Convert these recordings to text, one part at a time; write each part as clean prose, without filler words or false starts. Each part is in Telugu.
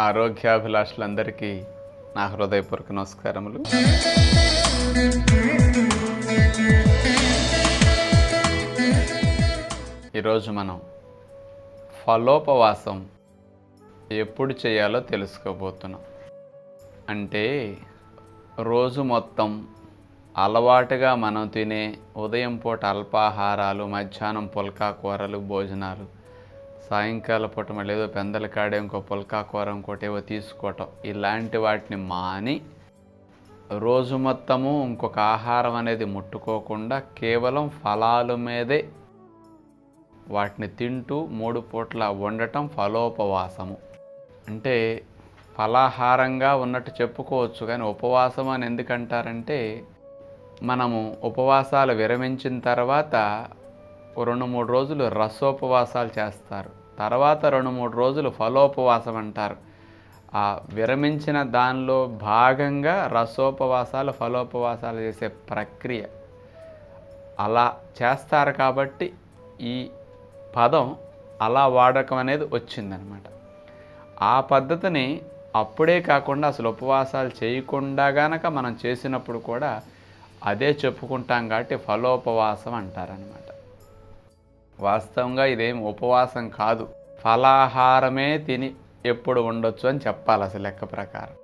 ఆరోగ్యాభిలాషులందరికీ నా హృదయపూర్వక నమస్కారములు. ఈరోజు మనం ఫలోపవాసం ఎప్పుడు చేయాలో తెలుసుకోబోతున్నాం. అంటే రోజు మొత్తం అలవాటుగా మనం తినే ఉదయం పూట అల్పాహారాలు, మధ్యాహ్నం పుల్కా కూరలు భోజనాలు, సాయంకాల పూట మళ్ళీ ఏదో పెందల కాడే ఇంకో పుల్కా కూర ఇంకోటి ఏవో తీసుకోవటం, ఇలాంటి వాటిని మాని రోజు మొత్తము ఇంకొక ఆహారం అనేది ముట్టుకోకుండా కేవలం ఫలాల మీదే వాటిని తింటూ 3 పూట్ల ఉండటం ఫలోపవాసము. అంటే ఫలాహారంగా ఉన్నట్టు చెప్పుకోవచ్చు, కానీ ఉపవాసం అని ఎందుకంటారంటే మనము ఉపవాసాలు విరమించిన తర్వాత 2-3 రోజులు రసోపవాసాలు చేస్తారు, తర్వాత 2-3 రోజులు ఫలోపవాసం అంటారు. ఆ విరమించిన దానిలో భాగంగా రసోపవాసాలు ఫలోపవాసాలు చేసే ప్రక్రియ అలా చేస్తారు. కాబట్టి ఈ పదం అలా వాడకం అనేది వచ్చిందనమాట. ఆ పద్ధతిని అప్పుడే కాకుండా అసలు ఉపవాసాలు చేయకుండా గనక మనం చేసినప్పుడు కూడా అదే చెప్పుకుంటాం, కాబట్టి ఫలోపవాసం అంటారనమాట. వాస్తవంగా ఇదేం ఉపవాసం కాదు, ఫలాహారమే తిని ఎప్పుడు ఉండొచ్చు అని చెప్పాలి అసలు లెక్క ప్రకారం.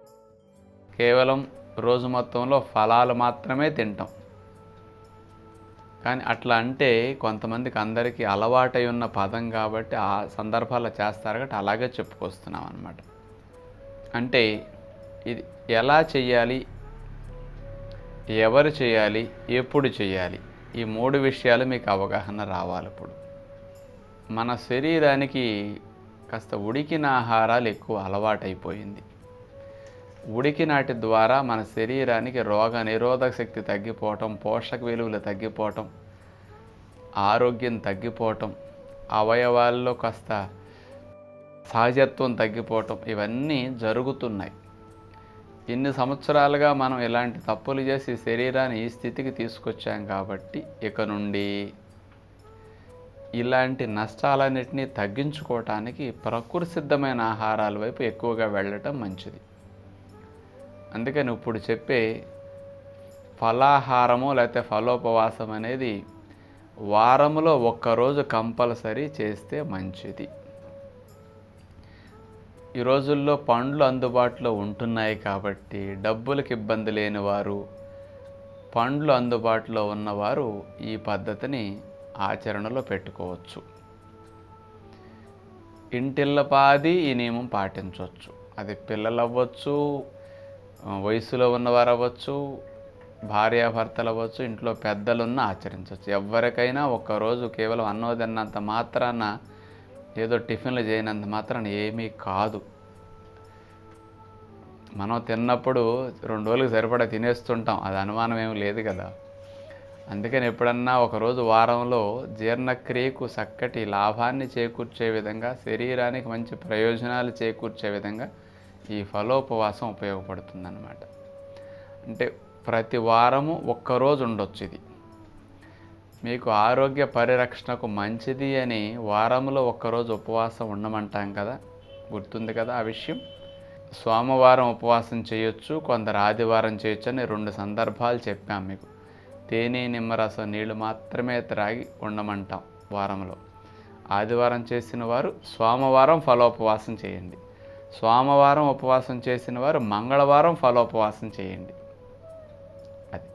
కేవలం రోజు మొత్తంలో ఫలాలు మాత్రమే తింటాం. కానీ అట్లా అంటే కొంతమందికి అందరికీ అలవాటై ఉన్న పదం కాబట్టి ఆ సందర్భాల్లో చేస్తారు, కాబట్టి అలాగే చెప్పుకొస్తున్నాం అన్నమాట. అంటే ఇది ఎలా చేయాలి, ఎవరు చేయాలి, ఎప్పుడు చేయాలి, ఈ 3 విషయాలు మీకు అవగాహన రావాలి. ఇప్పుడు మన శరీరానికి కాస్త ఉడికిన ఆహారాలు ఎక్కువ అలవాటైపోయింది. ఉడికినాటి ద్వారా మన శరీరానికి రోగ నిరోధక శక్తి తగ్గిపోవటం, పోషక విలువలు తగ్గిపోవటం, ఆరోగ్యం తగ్గిపోవటం, అవయవాల్లో కాస్త సహజత్వం తగ్గిపోవటం, ఇవన్నీ జరుగుతున్నాయి. ఇన్ని సంవత్సరాలుగా మనం ఇలాంటి తప్పులు చేసి శరీరాన్ని ఈ స్థితికి తీసుకొచ్చాం. కాబట్టి ఇక నుండి ఇలాంటి నష్టాలన్నింటినీ తగ్గించుకోవటానికి ప్రకృతి సిద్ధమైన ఆహారాల వైపు ఎక్కువగా వెళ్ళటం మంచిది. అందుకని ఇప్పుడు చెప్పే ఫలాహారము లేకపోతే ఫలోపవాసం అనేది వారంలో 1 రోజు కంపల్సరీ చేస్తే మంచిది. ఈ రోజుల్లో పండ్లు అందుబాటులో ఉంటున్నాయి కాబట్టి డబ్బులకు ఇబ్బంది లేని వారు, పండ్లు అందుబాటులో ఉన్నవారు ఈ పద్ధతిని ఆచరణలో పెట్టుకోవచ్చు. ఇంటిల్లపాది ఈ నియమం పాటించవచ్చు. అది పిల్లలు అవ్వచ్చు, వయసులో ఉన్నవారు అవ్వచ్చు, భార్యాభర్తలు అవ్వచ్చు, ఇంట్లో పెద్దలున్న ఆచరించవచ్చు. ఎవరికైనా 1 రోజు కేవలం అన్నం తిన్నంత మాత్రాన, ఏదో టిఫిన్లు చేయనంత మాత్రాన ఏమీ కాదు. మనం తిన్నప్పుడు 2 రోజులకు సరిపడా తినేస్తుంటాం, అది అనుమానం ఏమి లేదు కదా. అందుకని ఎప్పుడన్నా 1 రోజు వారంలో జీర్ణక్రియకు చక్కటి లాభాన్ని చేకూర్చే విధంగా, శరీరానికి మంచి ప్రయోజనాలు చేకూర్చే విధంగా ఈ ఫలోపవాసం ఉపయోగపడుతుందన్నమాట. అంటే ప్రతి వారము 1 రోజు ఉండొచ్చు. ఇది మీకు ఆరోగ్య పరిరక్షణకు మంచిది అని వారంలో 1 రోజు ఉపవాసం ఉండమంటాం కదా, గుర్తుంది కదా ఆ విషయం. సోమవారం ఉపవాసం చేయొచ్చు, కొందరు ఆదివారం చేయొచ్చు అని 2 సందర్భాలు చెప్పాం మీకు. తేనె నిమ్మరసం నీళ్ళు మాత్రమే త్రాగి ఉండమంటాం వారంలో. ఆదివారం చేసిన వారు సోమవారం ఫలోపవాసం చేయండి, సోమవారం ఉపవాసం చేసిన వారు మంగళవారం ఫలోపవాసం చేయండి. అది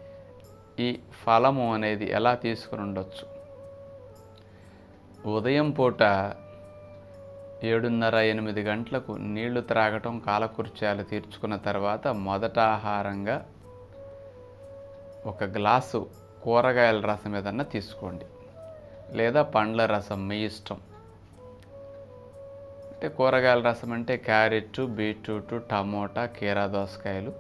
ఈ ఫలము అనేది ఎలా తీసుకుని ఉండొచ్చు. ఉదయం పూట 7:30-8 గంటలకు నీళ్లు త్రాగటం, కాలకృత్యాలు తీర్చుకున్న తర్వాత మొదట ఆహారంగా 1 గ్లాసు కూరగాయల రసం ఏదన్నా తీసుకోండి, లేదా పండ్ల రసం మీ ఇష్టం. అంటే కూరగాయల రసం అంటే క్యారెట్, బీట్రూట్, టమోటా, కీరా దోసకాయలు,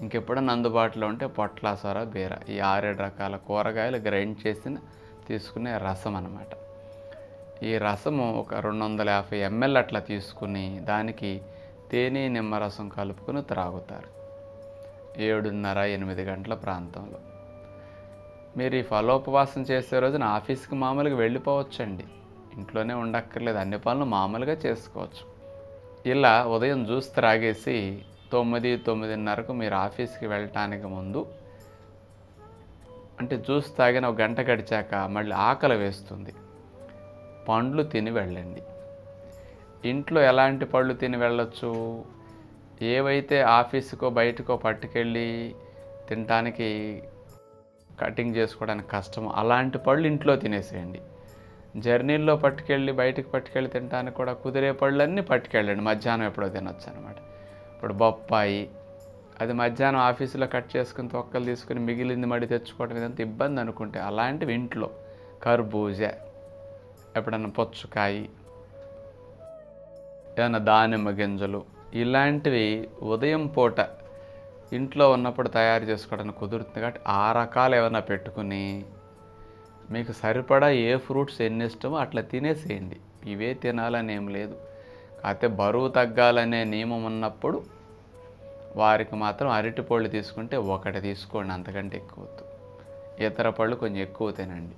ఇంకెప్పుడన్నా అందుబాటులో ఉంటే పొట్ల, సొర, బీర, ఈ 6-7 రకాల కూరగాయలు గ్రైండ్ చేసిన తీసుకునే రసం అన్నమాట. ఈ రసము ఒక 250 ml అట్లా తీసుకుని దానికి తేనె నిమ్మరసం కలుపుకొని త్రాగుతారు 7:30-8 గంటల ప్రాంతంలో. మీరు ఈ ఫలోపవాసం చేసే రోజున ఆఫీస్కి మామూలుగా వెళ్ళిపోవచ్చండి. ఇంట్లోనే ఉండక్కర్లేదు, అన్ని పనులు మామూలుగా చేసుకోవచ్చు. ఇలా ఉదయం జ్యూస్ త్రాగేసి 9, 9:30కు మీరు ఆఫీస్కి వెళ్ళటానికి ముందు, అంటే జ్యూస్ తాగిన ఒక గంట గడిచాక మళ్ళీ ఆకలి వేస్తుంది, పండ్లు తిని వెళ్ళండి. ఇంట్లో ఎలాంటి పళ్ళు తిని వెళ్ళొచ్చు? ఏవైతే ఆఫీసుకో బయటకో పట్టుకెళ్ళి తినటానికి, కటింగ్ చేసుకోవడానికి కష్టమో అలాంటి పళ్ళు ఇంట్లో తినేసేయండి. జర్నీల్లో పట్టుకెళ్ళి బయటకు పట్టుకెళ్ళి తినడానికి కూడా కుదిరే పళ్ళన్నీ పట్టుకెళ్ళండి. మధ్యాహ్నం ఎప్పుడో తినొచ్చు అనమాట. ఇప్పుడు బొప్పాయి, అది మధ్యాహ్నం ఆఫీసులో కట్ చేసుకుని తొక్కలు తీసుకుని మిగిలింది మడి తెచ్చుకోవడం ఇదంతా ఇబ్బంది అనుకుంటే అలాంటివి ఇంట్లో, కర్బూజా, ఎప్పుడన్నా పుచ్చకాయ, ఏదైనా దానిమ్మ గింజలు, ఇలాంటివి ఉదయం పూట ఇంట్లో ఉన్నప్పుడు తయారు చేసుకోవడానికి కుదురుతుంది కాబట్టి ఆ రకాలు ఏమైనా పెట్టుకుని మీకు సరిపడా ఏ ఫ్రూట్స్ ఎన్ని ఇష్టమో అట్లా తినేసేయండి. ఇవే తినాలని ఏం లేదు. కాకపోతే బరువు తగ్గాలనే నియమం ఉన్నప్పుడు వారికి మాత్రం అరటి పళ్ళు తీసుకుంటే ఒకటి తీసుకోండి, అంతకంటే ఎక్కువ వద్దు. ఇతర పళ్ళు కొంచెం ఎక్కువ తినండి.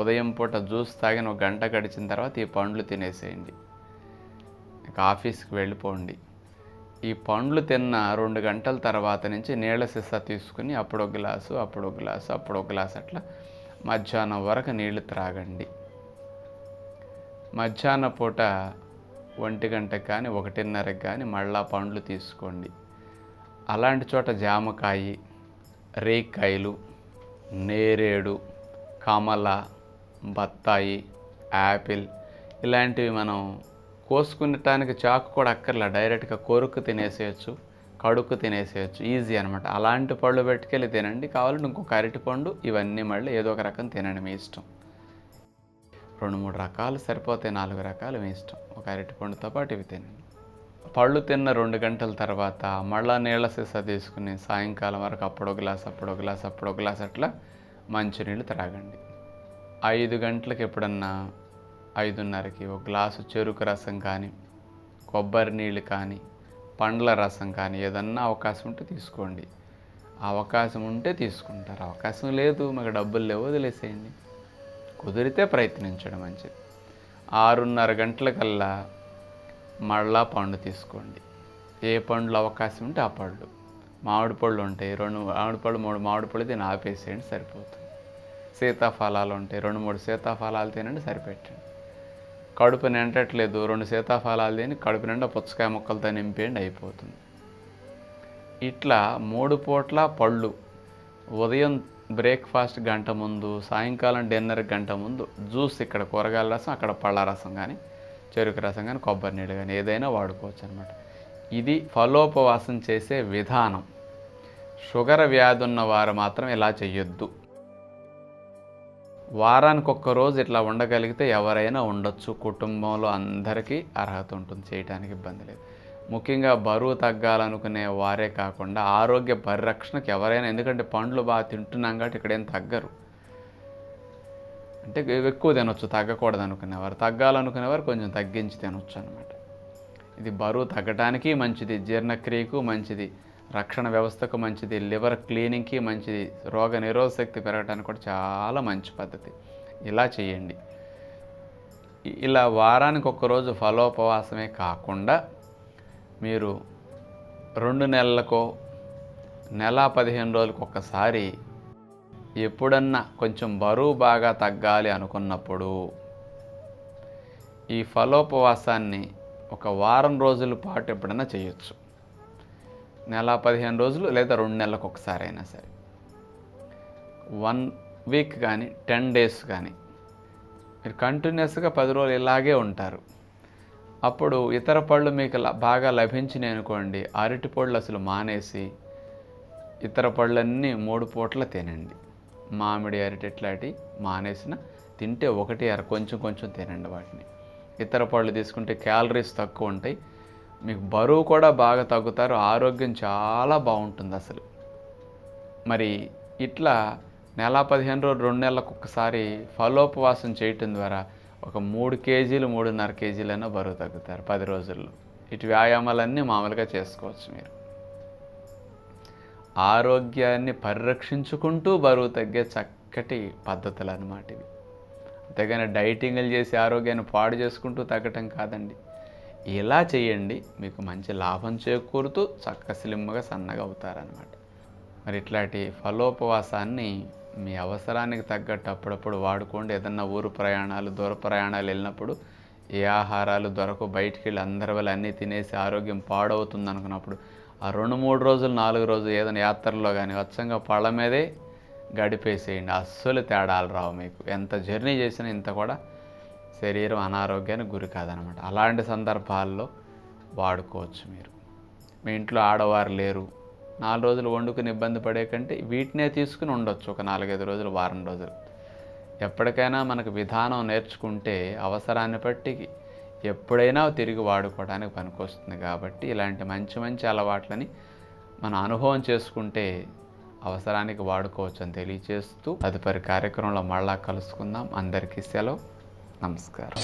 ఉదయం పూట జ్యూస్ తాగిన ఒక గంట గడిచిన తర్వాత ఈ పండ్లు తినేసేయండి. ఇక ఆఫీస్కి వెళ్ళిపోండి. ఈ పండ్లు తిన్న 2 గంటల తర్వాత నుంచి నీళ్ళ సీసా తీసుకుని అప్పుడో గ్లాసు, అప్పుడో గ్లాసు, అప్పుడో గ్లాసు అట్లా మధ్యాహ్నం వరకు నీళ్లు త్రాగండి. మధ్యాహ్నం పూట 1 గంటకి కానీ 1:30కి కానీ మళ్ళా పండ్లు తీసుకోండి. అలాంటి చోట జామకాయ, రేక్కాయలు, నేరేడు, కమల, బత్తాయి, యాపిల్ ఇలాంటివి మనం కోసుకునటానికి చాకు కూడా అక్కర్లా, డైరెక్ట్గా కొరుకు తినేసేయచ్చు, కడుక్కు తినేసేయచ్చు, ఈజీ అనమాట. అలాంటి పళ్ళు పెట్టుకెళ్ళి తినండి. కావాలంటే ఇంకొక అరటిపండు, ఇవన్నీ మళ్ళీ ఏదో ఒక రకం తినండి, మీ ఇష్టం. 2-3 రకాలు సరిపోతాయి, 4 రకాలు మీ ఇష్టం. ఒక అరటిపండుతో పాటు ఇవి తినండి. పళ్ళు తిన్న 2 గంటల తర్వాత మళ్ళా నీళ్ళ సీసా తీసుకుని సాయంకాలం వరకు అప్పుడో గ్లాస్, అప్పుడో గ్లాస్, అప్పుడో గ్లాస్ అట్లా మంచినీళ్ళు త్రాగండి. 5 గంటలకు ఎప్పుడన్నా 5:30కి ఒక గ్లాసు చెరుకు రసం కానీ, కొబ్బరి నీళ్ళు కానీ, పండ్ల రసం కానీ ఏదన్నా అవకాశం ఉంటే తీసుకోండి. అవకాశం ఉంటే తీసుకుంటారు, అవకాశం లేదు, మాకు డబ్బులు లేవు, వదిలేసేయండి. కుదిరితే ప్రయత్నించడం మంచిది. 6:30 గంటలకల్లా మళ్ళా పండు తీసుకోండి. ఏ పండ్లు అవకాశం ఉంటే ఆ పళ్ళు. మామిడి పళ్ళు ఉంటాయి, 2 మామిడి పళ్ళు 3 మామిడి పళ్ళు తిని ఆపేసేయండి, సరిపోతుంది. సీతాఫలాలు ఉంటాయి, 2-3 సీతాఫలాలు తినండి, సరిపెట్టండి. కడుపు నిండట్లేదు, 2 సీతాఫలాలు తిని కడుపు నిండా పుచ్చకాయ ముక్కలతో నింపేయండి, అయిపోతుంది. ఇట్లా 3 పూట్ల పళ్ళు. ఉదయం బ్రేక్ఫాస్ట్ గంట ముందు, సాయంకాలం డిన్నర్ గంట ముందు జ్యూస్, ఇక్కడ కూరగాయల రసం, అక్కడ పళ్ళ రసం కానీ, చెరుకు రసం కానీ, కొబ్బరి నీళ్ళు కానీ ఏదైనా వాడుకోవచ్చు అనమాట. ఇది ఫలోపవాసం చేసే విధానం. షుగర్ వ్యాధి ఉన్న వారు మాత్రం ఇలా చెయ్యొద్దు. వారానికి ఒక్కరోజు ఇట్లా ఉండగలిగితే ఎవరైనా ఉండొచ్చు. కుటుంబంలో అందరికీ అర్హత ఉంటుంది, చేయడానికి ఇబ్బంది లేదు. ముఖ్యంగా బరువు తగ్గాలనుకునే వారే కాకుండా ఆరోగ్య పరిరక్షణకు ఎవరైనా, ఎందుకంటే పండ్లు బాగా తింటున్నాం కాబట్టి ఇక్కడేం తగ్గరు. అంటే ఎక్కువ తినొచ్చు, తగ్గకూడదు అనుకునేవారు, తగ్గాలనుకునేవారు కొంచెం తగ్గించి తినొచ్చు అనమాట. ఇది బరువు తగ్గడానికి మంచిది, జీర్ణక్రియకు మంచిది, రక్షణ వ్యవస్థకు మంచిది, లివర్ క్లీనింగ్కి మంచిది, రోగ నిరోధక శక్తి పెరగడానికి కూడా చాలా మంచి పద్ధతి. ఇలా చేయండి. ఇలా వారానికి ఒక్కరోజు ఫలోపవాసమే కాకుండా మీరు 2 నెలలకో, నెల 15 రోజులకు ఒక్కసారి ఎప్పుడన్నా కొంచెం బరువు బాగా తగ్గాలి అనుకున్నప్పుడు ఈ ఫలోపవాసాన్ని ఒక వారం రోజుల పాటు ఎప్పుడన్నా చేయొచ్చు. నెల 15 రోజులు లేదా 2 నెలలకు ఒకసారి అయినా సరే, 1 వీక్ కానీ 10 డేస్ కానీ మీరు కంటిన్యూస్గా 10 రోజులు ఇలాగే ఉంటారు. అప్పుడు ఇతర పళ్ళు మీకు బాగా లభించినాయి అనుకోండి, అరటి పళ్ళు అసలు మానేసి ఇతర పళ్ళన్నీ 3 పూటల తినండి. మామిడి, అరటి ఇట్లాంటి మానేసిన తింటే 1 కొంచెం కొంచెం తినండి వాటిని. ఇతర పళ్ళు తీసుకుంటే క్యాలరీస్ తక్కువ ఉంటాయి, మీకు బరువు కూడా బాగా తగ్గుతారు, ఆరోగ్యం చాలా బాగుంటుంది అసలు. మరి ఇట్లా నెల 15 రోజులు, 2 నెలలకు ఒకసారి ఫలోపవాసం చేయటం ద్వారా ఒక 3 కేజీలు, 3.5 కేజీలైనా బరువు తగ్గుతారు 10 రోజుల్లో. ఇటు వ్యాయామాలన్నీ మామూలుగా చేసుకోవచ్చు మీరు. ఆరోగ్యాన్ని పరిరక్షించుకుంటూ బరువు తగ్గే చక్కటి పద్ధతులు అన్నమాట ఇవి. అంతేగాని డైటింగ్లు చేసి ఆరోగ్యాన్ని పాడు చేసుకుంటూ తగ్గటం కాదండి. ఇలా చేయండి, మీకు మంచి లాభం చేకూరుతూ స్లిమ్గా సన్నగా అవుతారనమాట. మరి ఇట్లాంటి ఫలోపవాసాన్ని మీ అవసరానికి తగ్గట్టు అప్పుడప్పుడు వాడుకోండి. ఏదన్నా ఊరు ప్రయాణాలు, దూర ప్రయాణాలు వెళ్ళినప్పుడు ఏ ఆహారాలు దొరకు, బయటికి వెళ్ళి అందరి వల్ల అన్నీ తినేసి ఆరోగ్యం పాడవుతుంది అనుకున్నప్పుడు ఆ 2-3 రోజులు 4 రోజులు ఏదైనా యాత్రల్లో కానీ వచ్చంగా పళ్ళ మీదే గడిపేసేయండి. అస్సలు తేడాలు రావు మీకు. ఎంత జర్నీ చేసినా ఇంత కూడా శరీరం అనారోగ్యానికి గురి కాదనమాట. అలాంటి సందర్భాల్లో వాడుకోవచ్చు మీరు. మీ ఇంట్లో ఆడవారు లేరు, 4 రోజులు వండుకుని ఇబ్బంది పడే కంటే వీటినే తీసుకుని ఉండొచ్చు ఒక 4-5 రోజులు, వారం రోజులు. ఎప్పటికైనా మనకు విధానం నేర్చుకుంటే అవసరాన్ని బట్టి ఎప్పుడైనా తిరిగి వాడుకోవడానికి పనికొస్తుంది. కాబట్టి ఇలాంటి మంచి మంచి అలవాట్లని మన అనుభవం చేసుకుంటే అవసరానికి వాడుకోవచ్చు అని తెలియజేస్తూ తదుపరి కార్యక్రమంలో మళ్ళా కలుసుకుందాం. అందరికీ సెలవు. నమస్కారం.